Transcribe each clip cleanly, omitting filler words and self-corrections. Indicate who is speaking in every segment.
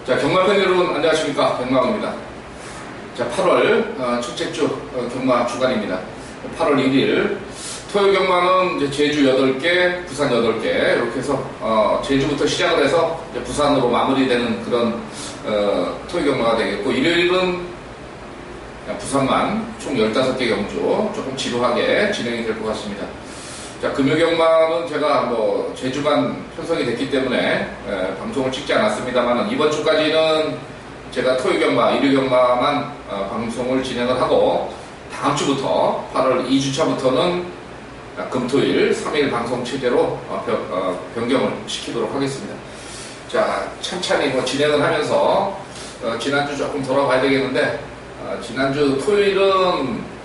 Speaker 1: 자, 경마팬 여러분 안녕하십니까, 백마호입니다. 자, 8월 첫째 주 경마 주간입니다. 8월 1일 토요 경마는 이제 제주 8개, 부산 8개 이렇게 해서 제주부터 시작을 해서 이제 부산으로 마무리되는 그런 토요 경마가 되겠고, 일요일은 부산만 총 15개 경주 조금 지루하게 진행이 될 것 같습니다. 자, 금요 경마는 제가 제주만 편성이 됐기 때문에 방송을 찍지 않았습니다만, 이번 주까지는 제가 토요 경마, 일요 경마만 방송을 진행을 하고, 다음 주부터 8월 2주차부터는 금토일 3일 방송 체제로 변경을 시키도록 하겠습니다. 자, 찬찬히 진행을 하면서 지난주 조금 돌아봐야 되겠는데, 지난주 토요일은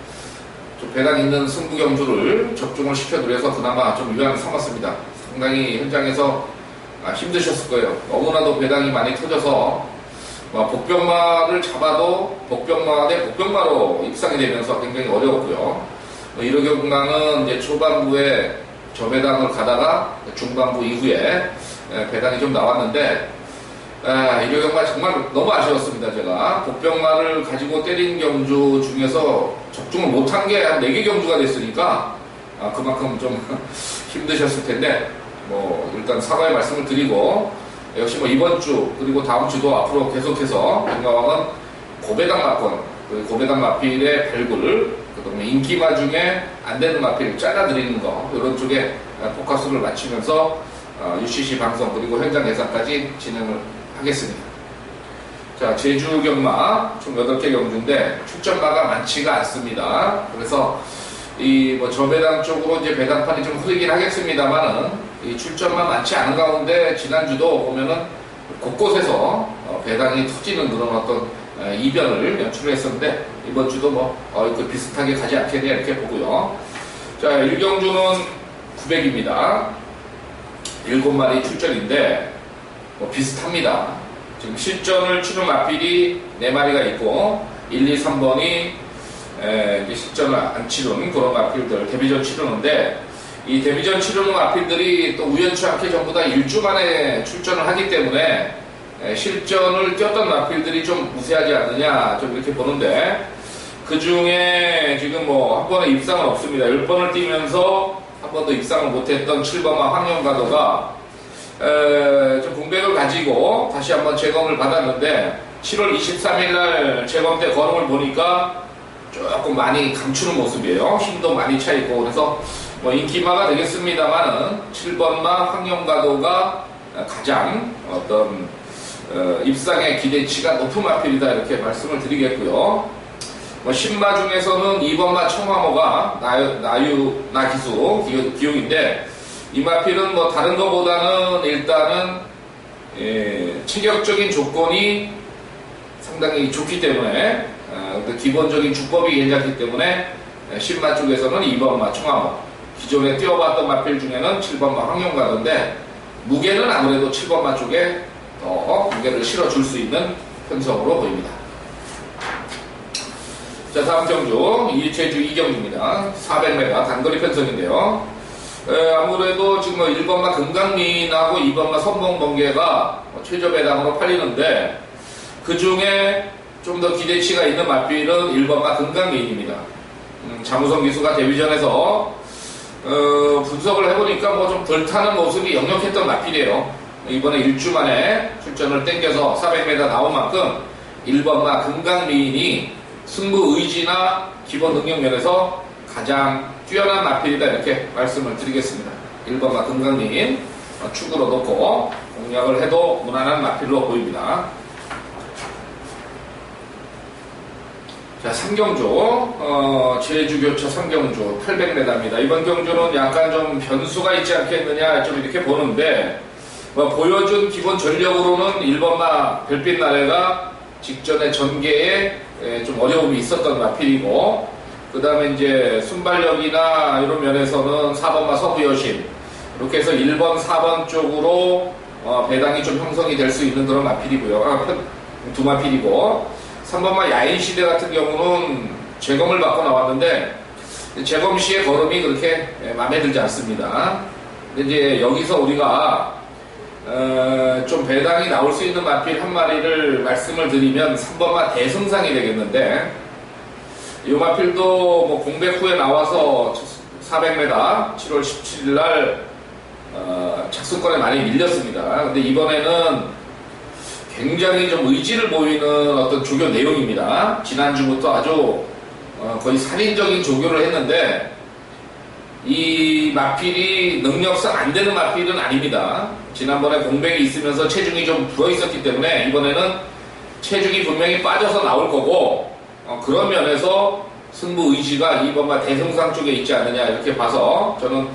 Speaker 1: 좀 배당 있는 승부 경주를 적중을 시켜드려서 그나마 좀 유한 삼았습니다. 상당히 현장에서 힘드셨을 거예요. 너무나도 배당이 많이 터져서 복병마를 잡아도 복병마 대 복병마로 입상이 되면서 굉장히 어려웠고요. 1호 경마는 이제 초반부에 저배당을 가다가 중반부 이후에 배당이 좀 나왔는데, 1호 경마 정말 너무 아쉬웠습니다. 제가 복병마를 가지고 때린 경주 중에서 적중을 못한 게 한 4개 경주가 됐으니까 그만큼 좀 힘드셨을 텐데, 일단 사과의 말씀을 드리고, 역시 이번 주 그리고 다음 주도 앞으로 계속해서 경마왕은 고배당 마권, 고배당 마필의 발굴, 그다음에 인기마 중에 안 되는 마필 잘라드리는 거, 이런 쪽에 포커스를 맞추면서 UCC 방송 그리고 현장 예상까지 진행을 하겠습니다. 자, 제주 경마 총 8개 경주인데 출전마가 많지가 않습니다. 그래서 이 저배당 쪽으로 이제 배당판이 좀 흐르긴 하겠습니다만은, 이 출전마 많지 않은 가운데 지난주도 보면은 곳곳에서 배당이 터지는 그런 어떤 이변을 연출을 했었는데, 이번 주도 비슷하게 가지 않겠냐 이렇게 보고요. 자, 1경주는 900입니다. 7마리 출전인데 비슷합니다. 지금 실전을 치는 마필이 4마리가 있고, 1, 2, 3번이 실전을 안 치르는 그런 마필들, 데뷔전 치르는데, 이 데뷔전 치르는 마필들이 또 우연치 않게 전부 다 1주 만에 출전을 하기 때문에 실전을 뛰었던 마필들이 좀 우세하지 않느냐 좀 이렇게 보는데, 그 중에 지금 한 번에 입상은 없습니다. 10번을 뛰면서 한 번도 입상을 못했던 7번마 황영가도가 좀 공백을 가지고 다시 한번 재검을 받았는데, 7월 23일날 재검 때 걸음을 보니까 조금 많이 감추는 모습이에요. 힘도 많이 차있고, 그래서 인기마가 되겠습니다만은 7번마 황영가도가 가장 입상의 기대치가 높은 마필이다 이렇게 말씀을 드리겠고요. 신마 중에서는 2번마 청화모가 나기수 기용인데, 이 마필은 다른 것보다는 일단은 체격적인 조건이 상당히 좋기 때문에, 기본적인 주법이 괜찮기 때문에 신마 쪽에서는 2번마 청화모, 기존에 뛰어봤던 마필 중에는 7번마 황영가도인데, 무게는 아무래도 7번마 쪽에 더 무게를 실어줄 수 있는 편성으로 보입니다. 자, 다음 경주 제주 2경주입니다. 400m 단거리 편성인데요. 아무래도 지금 1번마 금강민하고 2번마 선봉번개가 최저 배당으로 팔리는데, 그 중에 좀 더 기대치가 있는 마필은 1번마 금강민입니다. 장우성 기수가 데뷔전에서 분석을 해보니까 좀 덜 타는 모습이 역력했던 마필이에요. 이번에 1주 만에 출전을 땡겨서 400m 나온 만큼 1번마 금강민이 승부 의지나 기본 능력 면에서 가장 뛰어난 마필이다 이렇게 말씀을 드리겠습니다. 1번마 금강민 축으로 놓고 공략을 해도 무난한 마필로 보입니다. 자, 3경주 제주교차 3경주 800m입니다. 이번 경주는 약간 좀 변수가 있지 않겠느냐 좀 이렇게 보는데, 보여준 기본 전력으로는 1번마 별빛나래가 직전에 전개에 좀 어려움이 있었던 마필이고, 그 다음에 이제 순발력이나 이런 면에서는 4번마 서부여신, 이렇게 해서 1번, 4번 쪽으로 배당이 좀 형성이 될 수 있는 그런 마필이고요. 두 마필이고, 3번마 야인시대 같은 경우는 재검을 받고 나왔는데, 재검 시의 걸음이 그렇게 마음에 들지 않습니다. 근데 이제 여기서 우리가 좀 배당이 나올 수 있는 마필 한 마리를 말씀을 드리면 3번마 대승상이 되겠는데, 이 마필도 뭐 공백 후에 나와서 400m 7월 17일 날 착수권에 많이 밀렸습니다. 근데 이번에는 굉장히 좀 의지를 보이는 어떤 조교 내용입니다. 지난주부터 아주 거의 살인적인 조교를 했는데, 이 마필이 능력상 안 되는 마필은 아닙니다. 지난번에 공백이 있으면서 체중이 좀 불어 있었기 때문에 이번에는 체중이 분명히 빠져서 나올 거고, 그런 면에서 승부 의지가 2번마 대승상 쪽에 있지 않느냐 이렇게 봐서 저는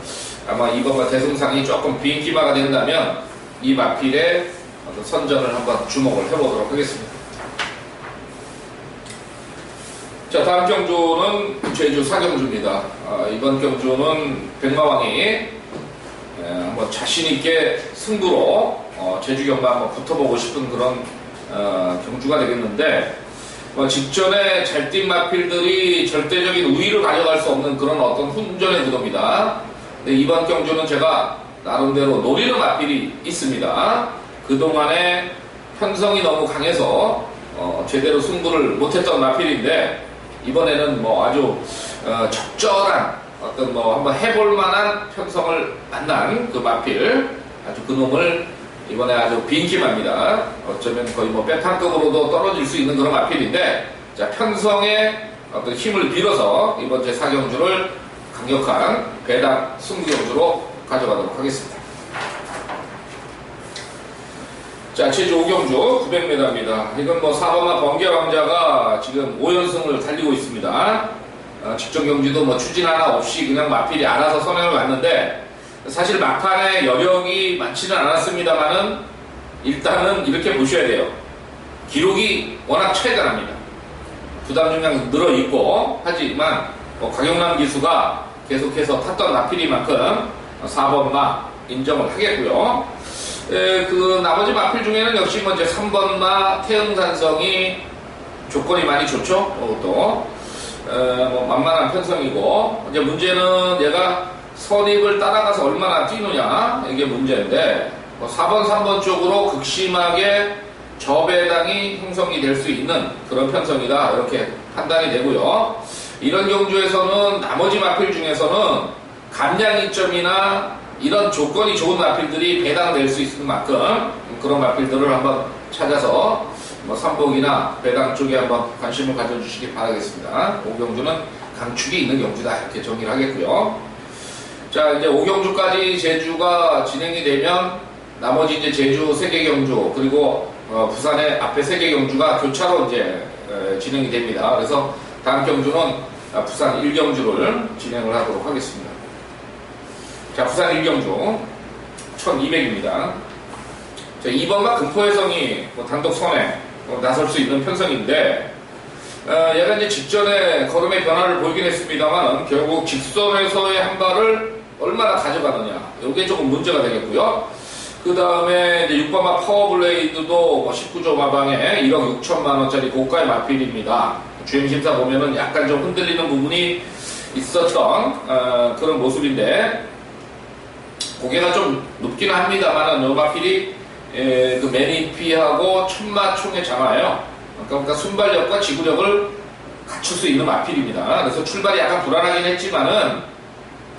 Speaker 1: 아마 2번마 대승상이 조금 비인기마가 된다면 이 마필의 어떤 선전을 한번 주목을 해보도록 하겠습니다. 자, 다음 경주는 제주 사경주입니다. 이번 경주는 백마왕이 한번 자신있게 승부로 제주 경마 한번 붙어보고 싶은 그런 경주가 되겠는데, 직전에 잘 뛴 마필들이 절대적인 우위를 가져갈 수 없는 그런 어떤 훈전에 들어옵니다. 근데 이번 경주는 제가 나름대로 노리는 마필이 있습니다. 그동안에 편성이 너무 강해서 제대로 승부를 못했던 마필인데, 이번에는 뭐 아주 적절한 어떤 뭐 한번 해볼 만한 편성을 만난 그 마필, 아주 그놈을 이번에 아주 빈김합니다. 어쩌면 거의 뭐 빼탄급으로도 떨어질 수 있는 그런 마필인데, 자, 편성의 어떤 힘을 빌어서 이번 제 4경주를 강력한 배당 승부경주로 가져가도록 하겠습니다. 자, 제주 5경주 900m입니다. 이건 뭐 4번마 번개왕자가 지금 5연승을 달리고 있습니다. 직전 경주도 뭐 추진 하나 없이 그냥 마필이 알아서 선행을 왔는데, 사실 막판에 여력이 많지는 않았습니다만은 일단은 이렇게 보셔야 돼요. 기록이 워낙 차이가 납니다. 부담 중량 늘어있고, 하지만 뭐 강용남 기수가 계속해서 탔던 마필이만큼 4번마 인정을 하겠고요. 그 나머지 마필 중에는 역시 뭐 이제 3번마 태흥산성이 조건이 많이 좋죠. 또 뭐 만만한 편성이고, 이제 문제는 얘가 선입을 따라가서 얼마나 뛰느냐 이게 문제인데, 뭐 4번, 3번 쪽으로 극심하게 저배당이 형성이 될 수 있는 그런 편성이다 이렇게 판단이 되고요. 이런 경주에서는 나머지 마필 중에서는 감량 이점이나 이런 조건이 좋은 마필들이 배당될 수 있는 만큼 그런 마필들을 한번 찾아서 뭐 삼복이나 배당 쪽에 한번 관심을 가져주시기 바라겠습니다. 5경주는 강축이 있는 경주다 이렇게 정리를 하겠고요. 자, 이제 5경주까지 제주가 진행이 되면 나머지 이제 제주 3개 경주 그리고 부산의 앞에 3개 경주가 교차로 이제 진행이 됩니다. 그래서 다음 경주는 부산 1경주를 진행을 하도록 하겠습니다. 자, 부산 1경주 1200입니다. 자, 2번마 금포해성이 뭐 단독 선에 나설 수 있는 편성인데, 얘가 이제 직전에 걸음의 변화를 보이긴 했습니다만 결국 직선에서의 한 발을 얼마나 가져가느냐 이게 조금 문제가 되겠고요. 그 다음에 이제 6번마 파워블레이드도 뭐 19조 마방에 1억 6천만 원짜리 고가의 마필입니다. 주행심사 보면은 약간 좀 흔들리는 부분이 있었던 그런 모습인데, 고개가 좀 높기는 합니다만 요 마필이 그 매니피하고 천마총의 장화예요. 그러니까 순발력과 지구력을 갖출 수 있는 마필입니다. 그래서 출발이 약간 불안하긴 했지만은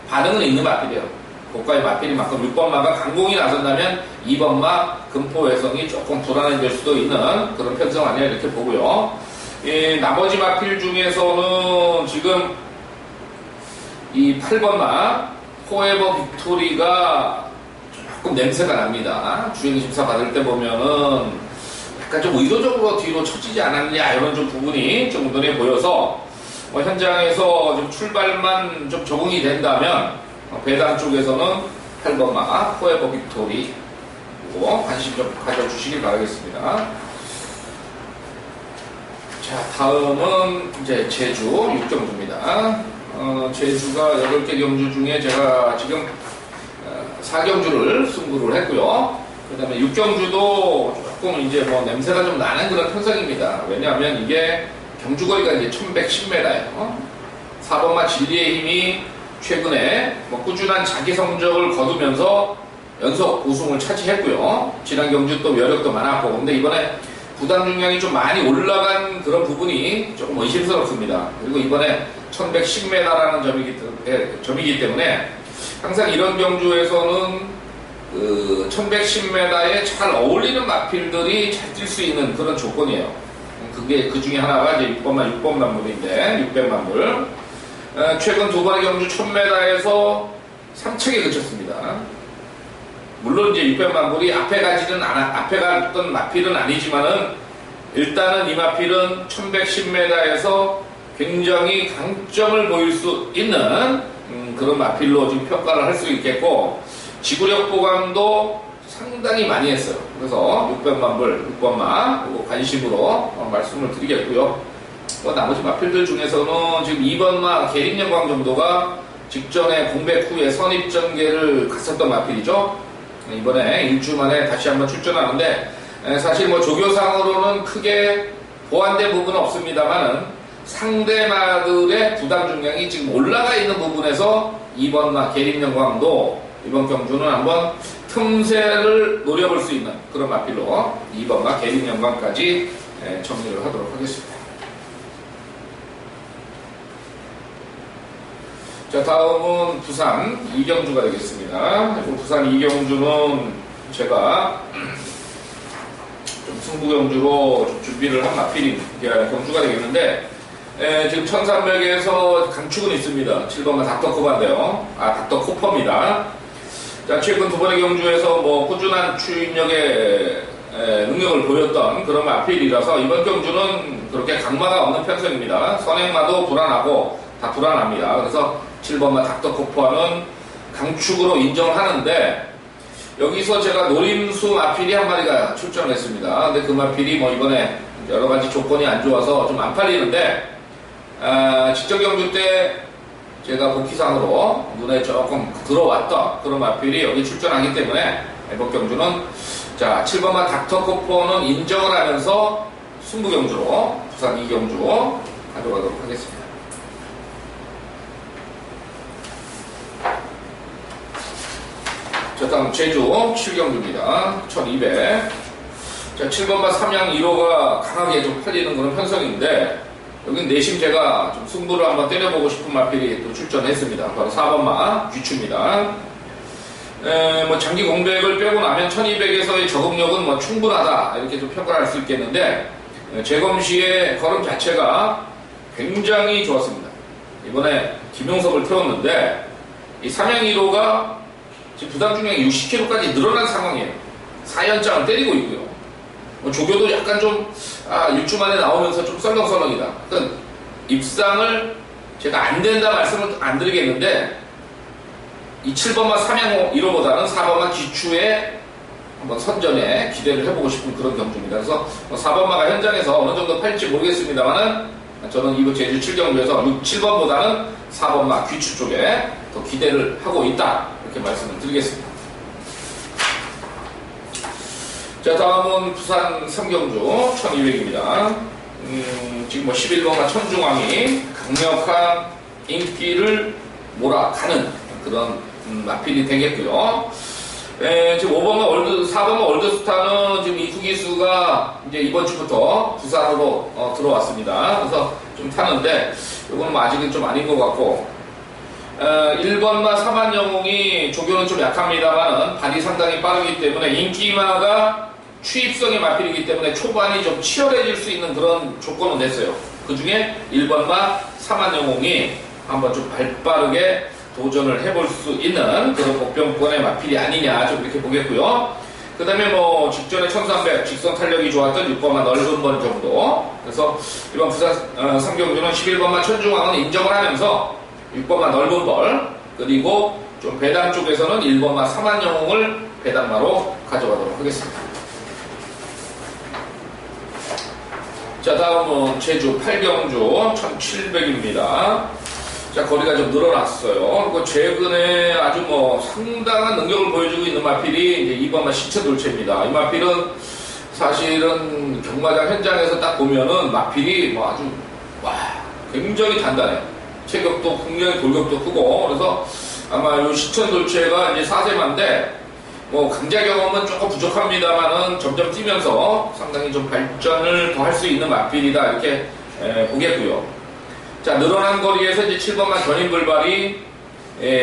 Speaker 1: 반응은 있는 마필이에요. 고가의 마필인 만큼 6번마가 강공이 나선다면 2번마 금포해성이 조금 불안해질 수도 있는 그런 편성 아니야 이렇게 보고요. 나머지 마필 중에서는 지금 이 8번마 포에버 빅토리가 조금 냄새가 납니다. 주행심사 받을 때 보면은 약간 좀 의도적으로 뒤로 처지지 않았냐 이런 좀 부분이 좀 눈에 보여서 현장에서 좀 출발만 좀 적응이 된다면 배당 쪽에서는 8번마 포에버 빅토리 관심 좀 가져주시길 바라겠습니다. 자, 다음은 이제 제주 6경주입니다. 제주가 8개 경주 중에 제가 지금 4경주를 승부를 했고요. 그 다음에 6경주도 조금 이제 뭐 냄새가 좀 나는 그런 편성입니다. 왜냐하면 이게 경주거리가 이제 1110m예요. 4번마 진리의 힘이 최근에 뭐 꾸준한 자기 성적을 거두면서 연속 우승을 차지했고요. 지난 경주 또 여력도 많았고, 근데 이번에 부담 중량이 좀 많이 올라간 그런 부분이 조금 의심스럽습니다. 그리고 이번에 1110m라는 점이기 때문에 항상 이런 경주에서는 1110m에 잘 어울리는 마필들이 잘 뛸 수 있는 그런 조건이에요. 그게 그 중에 하나가 이제 6번 만물인데, 600만물. 최근 두 번의 경주 1000m에서 3척에 그쳤습니다. 물론 이제 600만물이 앞에 갔던 마필은 아니지만은 일단은 이 마필은 1110m에서 굉장히 강점을 보일 수 있는 그런 마필로 지금 평가를 할 수 있겠고, 지구력 보강도 상당히 많이 했어요. 그래서 600만불, 6번마 관심으로 말씀을 드리겠고요. 나머지 마필들 중에서는 지금 2번마 계림영광 정도가 직전에 공백 후에 선입전개를 갔었던 마필이죠. 이번에 일주 만에 다시 한번 출전하는데, 사실 뭐 조교상으로는 크게 보완된 부분은 없습니다만은 상대마들의 부담 중량이 지금 올라가 있는 부분에서 2번마 계림영광도 이번 경주는 한번 틈새를 노려볼 수 있는 그런 마필로 2번마 계림영광까지 정리를 하도록 하겠습니다. 자, 다음은 부산 이경주가 되겠습니다. 부산 이경주는 제가 좀 승부 경주로 좀 준비를 한 마필인 경주가 되겠는데, 지금 1300에서 강축은 있습니다. 7번마 닥터코바인데요. 닥터코퍼입니다. 자, 최근 두 번의 경주에서 뭐 꾸준한 추인력의 능력을 보였던 그런 마필이라서 이번 경주는 그렇게 강마가 없는 편성입니다. 선행마도 불안하고 다 불안합니다. 그래서 7번마 닥터코퍼는 강축으로 인정을 하는데, 여기서 제가 노림수 마필이 한 마리가 출전을 했습니다. 근데 그 마필이 뭐 이번에 여러 가지 조건이 안 좋아서 좀 안 팔리는데, 직전 경주 때 제가 복귀상으로 눈에 조금 들어왔던 그런 마필이 여기 출전하기 때문에 이번 경주는 자, 7번마 닥터코퍼는 인정을 하면서 승부 경주로 부산 이경주 가져가도록 하겠습니다. 자, 다음 제주 7경주입니다. 1200. 자, 7번마 삼양 1호가 강하게 좀 팔리는 그런 편성인데, 여긴 내심 제가 좀 승부를 한번 때려보고 싶은 마필이 또 출전했습니다. 바로 4번마 귀추입니다. 뭐 장기 공백을 빼고 나면 1200에서의 적응력은 뭐 충분하다, 이렇게 좀 평가를 할 수 있겠는데, 재검 시의 걸음 자체가 굉장히 좋았습니다. 이번에 김용석을 태웠는데, 이 삼양 1호가 지금 부담 중량이 60kg까지 늘어난 상황이에요. 4연장을 때리고 있고요. 조교도 약간 좀 6주 만에 나오면서 좀 썰렁썰렁이다. 그러니까 입상을 제가 안 된다 말씀을 안 드리겠는데, 이 7번마 삼양 1호보다는 4번마 귀추에 한번 선전에 기대를 해보고 싶은 그런 경주입니다. 그래서 4번마가 현장에서 어느 정도 팔지 모르겠습니다만은, 저는 이번 제주 7경주에서 7번보다는 4번마 귀추 쪽에 더 기대를 하고 있다, 이렇게 말씀을 드리겠습니다. 자, 다음은 부산 3경주 1200입니다. 지금 뭐 11번마 천중왕이 강력한 인기를 몰아가는 그런 마필이 되겠고요. 지금 4번마 월드스타는 지금 이쿠기수가 이제 이번 주부터 부산으로 들어왔습니다. 그래서 좀 타는데, 이거는 뭐 아직은 좀 아닌 것 같고, 1번마 사만영웅이 조교는 좀 약합니다만은 발이 상당히 빠르기 때문에 인기마가 취입성의 마필이기 때문에 초반이 좀 치열해질 수 있는 그런 조건은 냈어요. 그 중에 1번마 사만영웅이 한번 좀 발빠르게 도전을 해볼 수 있는 그런 복병권의 마필이 아니냐, 좀 이렇게 보겠고요. 그 다음에 뭐 직전에 1300 직선 탄력이 좋았던 6번마 넓은 번 정도. 그래서 이번 부산 3경주는 11번마 천중왕은 인정을 하면서 6번마 넓은 벌, 그리고 좀 배당 쪽에서는 1번마 사만영웅을 배당마로 가져가도록 하겠습니다. 자, 다음은 제주 8경주 1700입니다. 자, 거리가 좀 늘어났어요. 그리고 최근에 아주 뭐 상당한 능력을 보여주고 있는 마필이 이제 2번마 시체돌체입니다. 이 마필은 사실은 경마장 현장에서 딱 보면은 마필이 뭐 아주 굉장히 단단해요. 체격도 굉장히 골격도 크고, 그래서 아마 이 시천돌체가 이제 4세마인데 뭐 강자 경험은 조금 부족합니다만은 점점 뛰면서 상당히 좀 발전을 더 할 수 있는 마필이다 이렇게 보겠고요. 자, 늘어난 거리에서 이제 7번만 견인불발이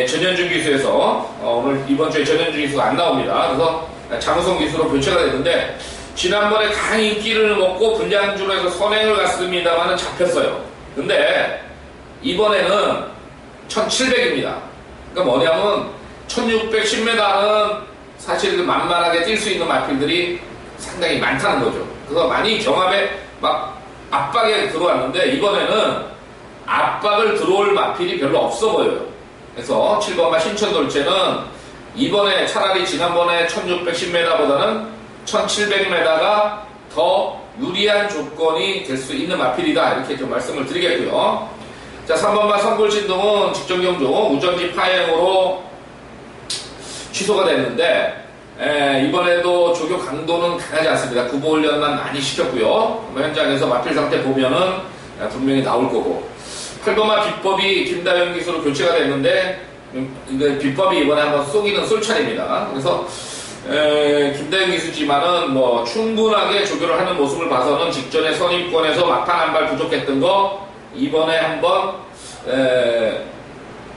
Speaker 1: 전현준 기수에서 오늘 이번 주에 전현준 기수가 안 나옵니다. 그래서 장우성 기수로 교체가 됐는데 지난번에 강 인기를 먹고 불량주로 해서 선행을 갔습니다만은 잡혔어요. 근데 이번에는 1700입니다. 그러니까 뭐냐면 1610m는 사실 만만하게 뛸 수 있는 마필들이 상당히 많다는 거죠. 그래서 많이 경합에 막 압박에 들어왔는데 이번에는 압박을 들어올 마필이 별로 없어 보여요. 그래서 7번마 신천돌체는 이번에 차라리 지난번에 1610m보다는 1700m가 더 유리한 조건이 될 수 있는 마필이다 이렇게 좀 말씀을 드리겠고요. 자, 3번마 성불신동은 직전 경주 우전지 파행으로 취소가 됐는데 이번에도 조교 강도는 강하지 않습니다. 구보 훈련만 많이 시켰고요. 현장에서 마필 상태 보면은 분명히 나올 거고 8번마 비법이 김다영 기수로 교체가 됐는데 비법이 이번에 한번 쏘기는 쏠 차례입니다. 그래서 김다영 기수지만은 뭐 충분하게 조교를 하는 모습을 봐서는 직전에 선입권에서 막판 한 발 부족했던 거 이번에 한번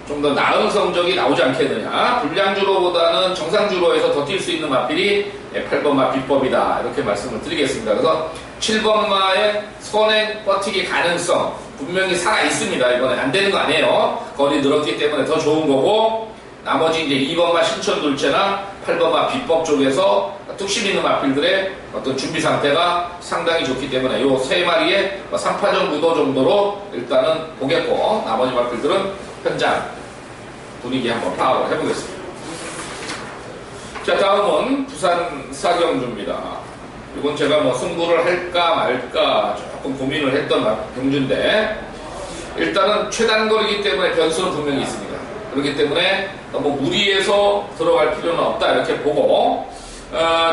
Speaker 1: 좀 더 나은 성적이 나오지 않겠느냐. 불량주로보다는 정상주로에서 더 뛸 수 있는 마필이 8번마 비법이다 이렇게 말씀을 드리겠습니다. 그래서 7번마의 선행 버티기 가능성 분명히 살아 있습니다. 이번에 안 되는 거 아니에요. 거리 늘었기 때문에 더 좋은 거고 나머지 이제 2번마 신천둘체나 8번마 비법 쪽에서 뚝심 있는 마필들의 어떤 준비 상태가 상당히 좋기 때문에 요 세 마리의 3파전 구도 정도로 일단은 보겠고 나머지 마필들은 현장 분위기 한번 파악을 해보겠습니다. 자, 다음은 부산 사경주입니다. 이건 제가 뭐 승부를 할까 말까 조금 고민을 했던 경주인데 일단은 최단거리이기 때문에 변수는 분명히 있습니다. 그렇기 때문에 너무 무리해서 들어갈 필요는 없다 이렇게 보고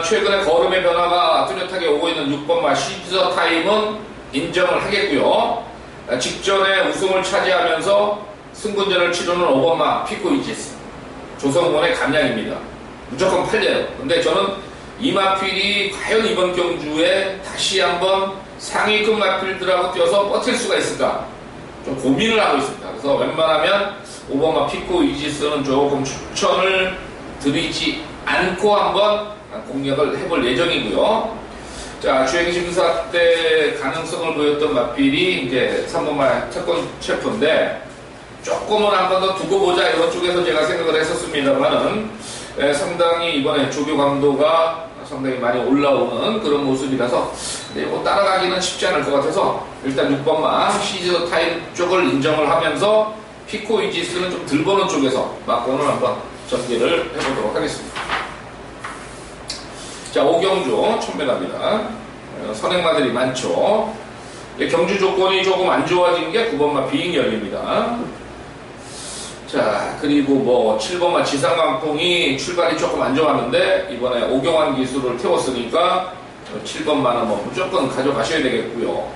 Speaker 1: 최근에 걸음의 변화가 뚜렷하게 오고 있는 6번마 시저 타임은 인정을 하겠고요. 직전에 우승을 차지하면서 승군전을 치르는 5번마 피코 이지스 조성문의 감량입니다. 무조건 팔려요. 근데 저는 이 마필이 과연 이번 경주에 다시 한번 상위급 마필들하고 뛰어서 버틸 수가 있을까 좀 고민을 하고 있습니다. 그래서 웬만하면 5번마 피코 이지스는 조금 추천을 드리지 않고 한번 공략을 해볼 예정이고요. 자, 주행심사 때 가능성을 보였던 마필이 이제 3번마 채권 셰프인데 조금은 한 번 더 두고 보자 이런 쪽에서 제가 생각을 했었습니다만은 상당히 이번에 조교 강도가 상당히 많이 올라오는 그런 모습이라서 뭐 따라가기는 쉽지 않을 것 같아서 일단 6번마 시저 타임 쪽을 인정을 하면서 피코 이지스는 좀 덜 보는 쪽에서 막공을 한번 전개를 해보도록 하겠습니다. 자, 오경주 1000m입니다. 선행마들이 많죠. 경주 조건이 조금 안 좋아진 게 9번마 비잉열입니다. 자, 그리고 뭐 7번마 지상강풍이 출발이 조금 안 좋았는데 이번에 오경환 기수를 태웠으니까 7번마는 뭐 무조건 가져가셔야 되겠고요.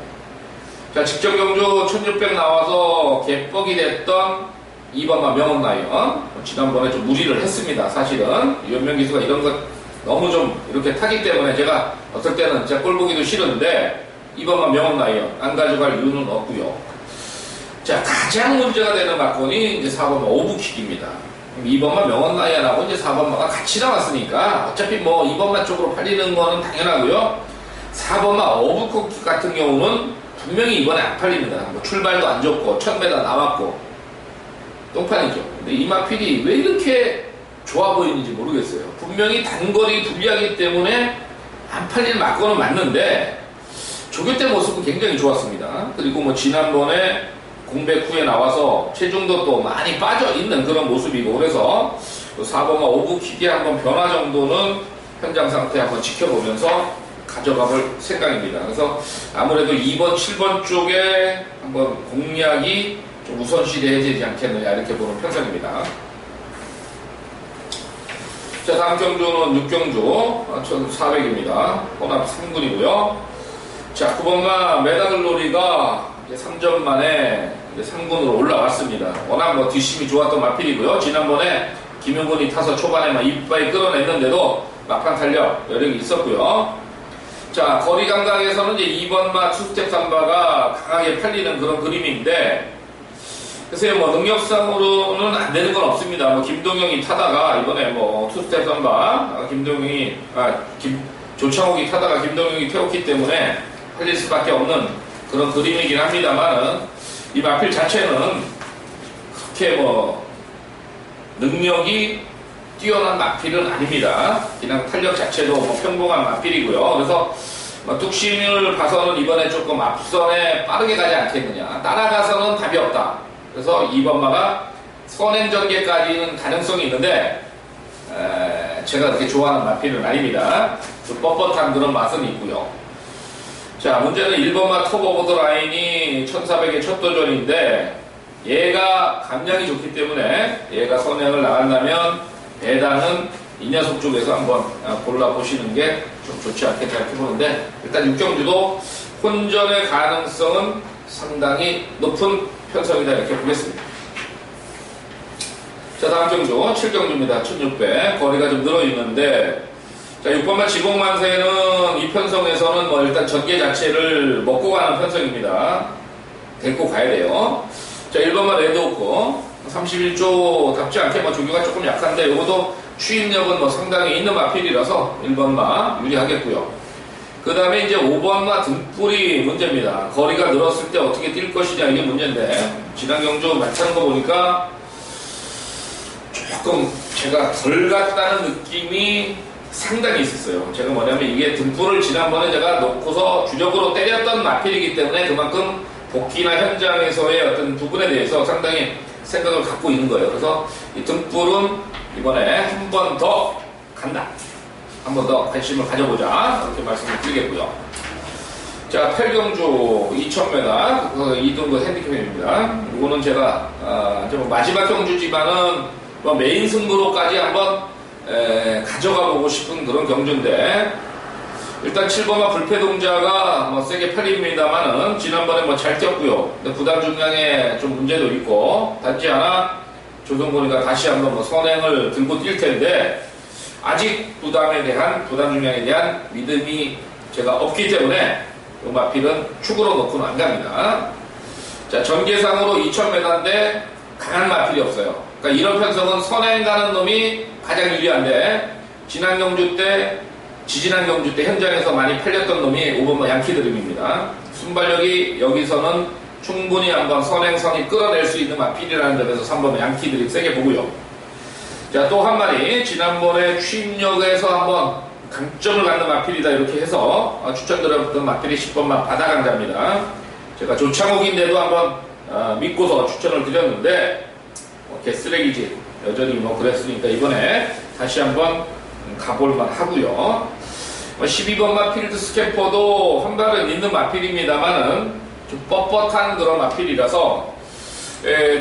Speaker 1: 자, 직전 경주 1600 나와서 개뻑이 됐던 2번마 명언라이언 지난번에 좀 무리를 했습니다. 사실은 유현명 기수가 이런 것 너무 좀 이렇게 타기 때문에 제가 어떨 때는 진짜 꼴 보기도 싫은데 2번마 명언라이언 안 가져갈 이유는 없고요. 자, 가장 문제가 되는 막건이 이제 4번마 오브킥입니다. 2번마 명언라이언하고 이제 4번마가 같이 나왔으니까 어차피 뭐 2번마 쪽으로 팔리는 거는 당연하고요. 4번마 오브킥 같은 경우는 분명히 이번에 안 팔립니다. 뭐 출발도 안 좋고 1000m 남았고 똥판이죠. 근데 이 마필이 왜 이렇게 좋아 보이는지 모르겠어요. 분명히 단거리 불리하기 때문에 안 팔리는 막건은 맞는데 조교 때 모습은 굉장히 좋았습니다. 그리고 뭐 지난번에 공백 후에 나와서 체중도 또 많이 빠져 있는 그런 모습이고 그래서 4번마 오브킥의 한번 변화 정도는 현장 상태 한번 지켜보면서 가져가 볼 생각입니다. 그래서 아무래도 2번, 7번 쪽에 한번 공략이 좀 우선시돼야 되지 않겠느냐 이렇게 보는 편성입니다. 자, 다음 경주는 6경주 1400입니다. 혼합 3군이고요. 자, 9번마 메다글로리가 3전 만에 3군으로 올라왔습니다. 워낙 뭐 뒷심이 좋았던 마필이고요. 지난번에 김용곤이 타서 초반에 막 이빨 끌어냈는데도 막판 탄력 여력이 있었고요. 자, 거리 감각에서는 이제 2번마 투스텝 삼바가 강하게 팔리는 그런 그림인데, 글쎄요, 뭐 능력상으로는 안 되는 건 없습니다. 뭐 김동영이 타다가 이번에 뭐 투스텝 삼바 조창욱이 타다가 김동영이 태웠기 때문에 팔릴 수밖에 없는 그런 그림이긴 합니다만은, 이 마필 자체는 그렇게 뭐 능력이 뛰어난 마필은 아닙니다. 그냥 탄력 자체도 뭐 평범한 마필이고요. 그래서 뭐 뚝심을 봐서는 이번에 조금 앞선에 빠르게 가지 않겠느냐. 따라가서는 답이 없다. 그래서 2번마가 선행전개까지는 가능성이 있는데, 제가 그렇게 좋아하는 마필은 아닙니다. 좀 뻣뻣한 그런 맛은 있고요. 자, 문제는 1번마 톱 오브 더 라인이 1400의 첫 도전인데, 얘가 감량이 좋기 때문에 얘가 선행을 나간다면 배당은 이 녀석 쪽에서 한번 골라보시는 게 좀 좋지 않겠다 이렇게 보는데, 일단 6경주도 혼전의 가능성은 상당히 높은 편성이다 이렇게 보겠습니다. 자, 다음 경주 7경주입니다. 1600 거리가 좀 늘어있는데, 자, 6번마 지공만세는 이 편성에서는 뭐 일단 전개 자체를 먹고 가는 편성입니다. 데리고 가야 돼요. 자, 1번마 레드오크 31조 답지 않게 뭐 조교가 조금 약한데, 이것도 추임력은 뭐 상당히 있는 마필이라서 1번마 유리하겠고요. 그 다음에 이제 5번마 등불이 문제입니다. 거리가 늘었을 때 어떻게 뛸 것이냐 이게 문제인데, 지난 경주 마치는 거 보니까 조금 제가 덜 갔다는 느낌이 상당히 있었어요. 제가 뭐냐면 이게 등불을 지난번에 제가 놓고서 주력으로 때렸던 마필이기 때문에 그만큼 복귀나 현장에서의 어떤 부분에 대해서 상당히 생각을 갖고 있는 거예요. 그래서 이 등불은 이번에 한 번 더 간다. 한 번 더 관심을 가져보자. 이렇게 말씀을 드리겠고요. 자, 8경주 2000m 2등급 핸디캡입니다. 이거는 제가 마지막 경주지만은 뭐 메인 승부로까지 한번 가져가 보고 싶은 그런 경주인데, 일단 7번마 불패동자가 뭐 세게 팔립니다만은 지난번에 뭐 잘 뛰었고요. 근데 부담 중량에 좀 문제도 있고, 단지 하나 조성곤이가 다시 한번 뭐 선행을 들고 뛸 텐데, 아직 부담 중량에 대한 믿음이 제가 없기 때문에 이 마필은 축으로 놓고는 안 갑니다. 자, 전개상으로 2000m인데 강한 마필이 없어요. 그러니까 이런 편성은 선행 가는 놈이 가장 유리한데, 지난 경주 때, 지지난 경주 때 현장에서 많이 팔렸던 놈이 5번마 양키드림입니다. 순발력이 여기서는 충분히 한번 선행선이 끌어낼 수 있는 마필이라는 점에서 3번마 양키드림 세게 보고요. 자, 또 한 마리, 지난번에 취임역에서 한번 강점을 갖는 마필이다 이렇게 해서 추천드렸던 마필이 10번마 바다강자입니다. 제가 조창욱인데도 한번 믿고서 추천을 드렸는데, 개쓰레기지 여전히 뭐 그랬으니까 이번에 다시 한번 가볼만 하고요. 12번마 필드 스캠퍼도 한 발은 있는 마필입니다만은 좀 뻣뻣한 그런 마필이라서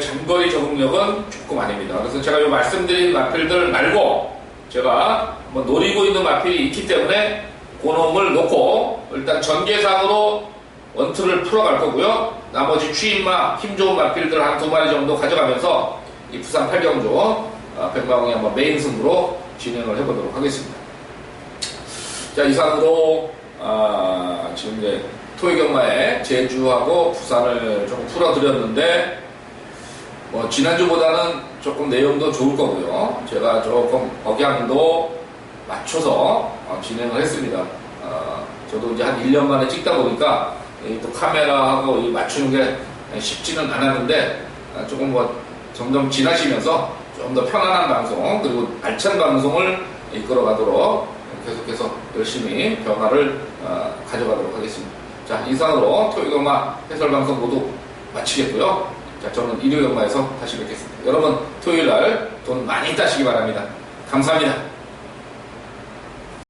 Speaker 1: 장거리 적응력은 조금 아닙니다. 그래서 제가 이 말씀드린 마필들 말고 제가 뭐 노리고 있는 마필이 있기 때문에 그놈을 놓고 일단 전개상으로 원투를 풀어갈 거고요. 나머지 추임마 힘 좋은 마필들 한 2마리 정도 가져가면서 이 부산 8경주 백마공이 한번 메인 승부로 진행을 해보도록 하겠습니다. 자, 이상으로 지금 이제 토요경마에 제주하고 부산을 조금 풀어드렸는데, 뭐 지난주보다는 조금 내용도 좋을 거고요. 제가 조금 억양도 맞춰서 진행을 했습니다. 저도 이제 한 1년 만에 찍다 보니까 또 카메라하고 맞추는 게 쉽지는 않았는데, 조금 뭐 점점 지나시면서 좀 더 편안한 방송, 그리고 알찬 방송을 이끌어 가도록 계속해서 열심히 변화를 가져가도록 하겠습니다. 자, 이상으로 토요경마 해설 방송 모두 마치겠고요. 자, 저는 일요경마에서 다시 뵙겠습니다. 여러분 토요일날 돈 많이 따시기 바랍니다. 감사합니다.